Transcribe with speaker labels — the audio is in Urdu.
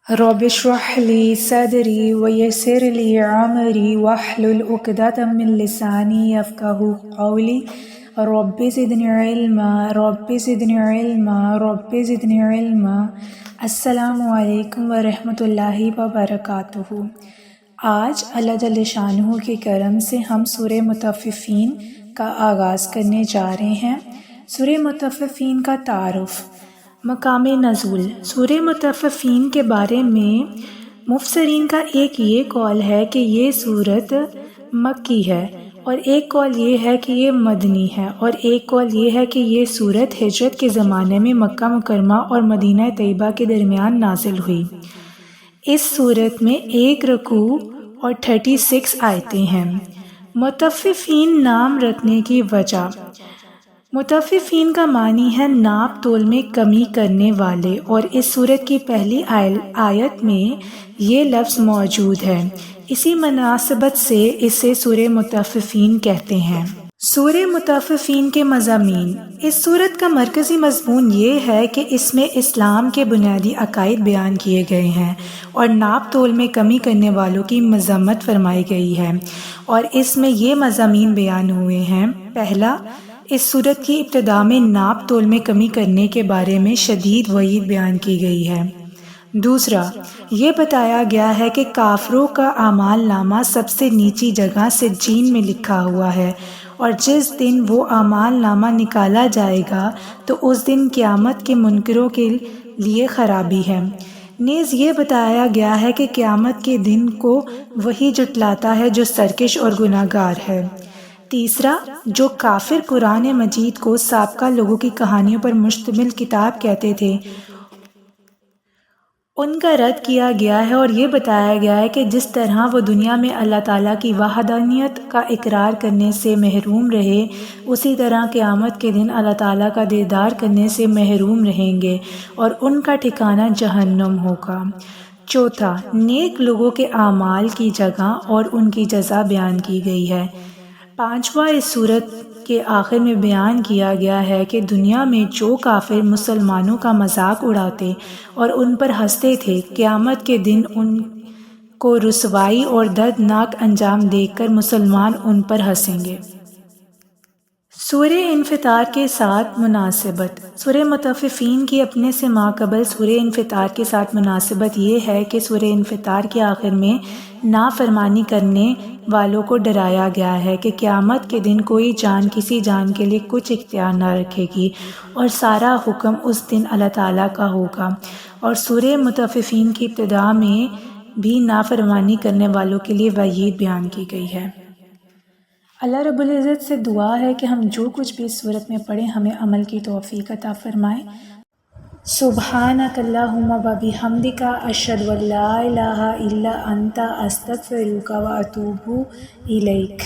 Speaker 1: رب اشرح لي صدري ويسر لي عمري واحلل عقدة من لساني يفقهوا قولي رب زدني علما رب زدني علما رب زدنی علما۔ السلام علیکم ورحمۃ اللہ وبرکاتہ۔ آج اللہ جل شانہ کے کرم سے ہم سورہ مطففین کا آغاز کرنے جا رہے ہیں۔ سورہ مطففین کا تعارف۔ مقام نزول۔ سورہ مطففین کے بارے میں مفسرین کا ایک یہ قول ہے کہ یہ سورت مکی ہے، اور ایک قول یہ ہے کہ یہ مدنی ہے، اور ایک قول یہ ہے کہ یہ سورت ہجرت کے زمانے میں مکہ مکرمہ اور مدینہ طیبہ کے درمیان نازل ہوئی۔ اس سورت میں 1 رکوع اور 36 آیتیں ہیں۔ مطففین نام رکھنے کی وجہ۔ مطففین کا معنی ہے ناپ تول میں کمی کرنے والے، اور اس سورت کی پہلی آیت میں یہ لفظ موجود ہے۔ اسی مناسبت سے اسے سورہ مطففین کہتے ہیں۔ سورہ مطففین کے مضامین۔ اس سورت کا مرکزی مضمون یہ ہے کہ اس میں اسلام کے بنیادی عقائد بیان کیے گئے ہیں اور ناپ تول میں کمی کرنے والوں کی مذمت فرمائی گئی ہے، اور اس میں یہ مضامین بیان ہوئے ہیں۔ پہلا، اس سورت کی ابتدا میں ناپ تول میں کمی کرنے کے بارے میں شدید وعید بیان کی گئی ہے۔ دوسرا، یہ بتایا گیا ہے کہ کافروں کا اعمال نامہ سب سے نیچی جگہ سجین میں لکھا ہوا ہے، اور جس دن وہ اعمال نامہ نکالا جائے گا تو اس دن قیامت کے منکروں کے لیے خرابی ہے۔ نیز یہ بتایا گیا ہے کہ قیامت کے دن کو وہی جھٹلاتا ہے جو سرکش اور گناہ گار ہے۔ تیسرا، جو کافر قرآن مجید کو سابقہ لوگوں کی کہانیوں پر مشتمل کتاب کہتے تھے، ان کا رد کیا گیا ہے، اور یہ بتایا گیا ہے کہ جس طرح وہ دنیا میں اللہ تعالیٰ کی وحدانیت کا اقرار کرنے سے محروم رہے، اسی طرح قیامت کے دن اللہ تعالیٰ کا دیدار کرنے سے محروم رہیں گے، اور ان کا ٹھکانہ جہنم ہوگا۔ چوتھا، نیک لوگوں کے اعمال کی جگہ اور ان کی جزا بیان کی گئی ہے۔ پانچواں، اس سورت کے آخر میں بیان کیا گیا ہے کہ دنیا میں جو کافر مسلمانوں کا مذاق اڑاتے اور ان پر ہنستے تھے، قیامت کے دن ان کو رسوائی اور دردناک انجام دیکھ کر مسلمان ان پر ہنسیں گے۔ سورہ انفطار کے ساتھ مناسبت۔ سورہ مطففین کی اپنے سے ماقبل سورہ انفطار کے ساتھ مناسبت یہ ہے کہ سورہ انفطار کے آخر میں نافرمانی کرنے والوں کو ڈرایا گیا ہے کہ قیامت کے دن کوئی جان کسی جان کے لیے کچھ اختیار نہ رکھے گی، اور سارا حکم اس دن اللہ تعالیٰ کا ہوگا۔ اور سورہ مطففین کی ابتدا میں بھی نافرمانی کرنے والوں کے لیے وعید بیان کی گئی ہے۔ اللہ رب العزت سے دعا ہے کہ ہم جو کچھ بھی اس صورت میں پڑھیں ہمیں عمل کی توفیق عطا فرمائے۔ سبحانک اللہم و بحمدک اشہد ان لا الہ الا انت استغفرک و اتوب الیک۔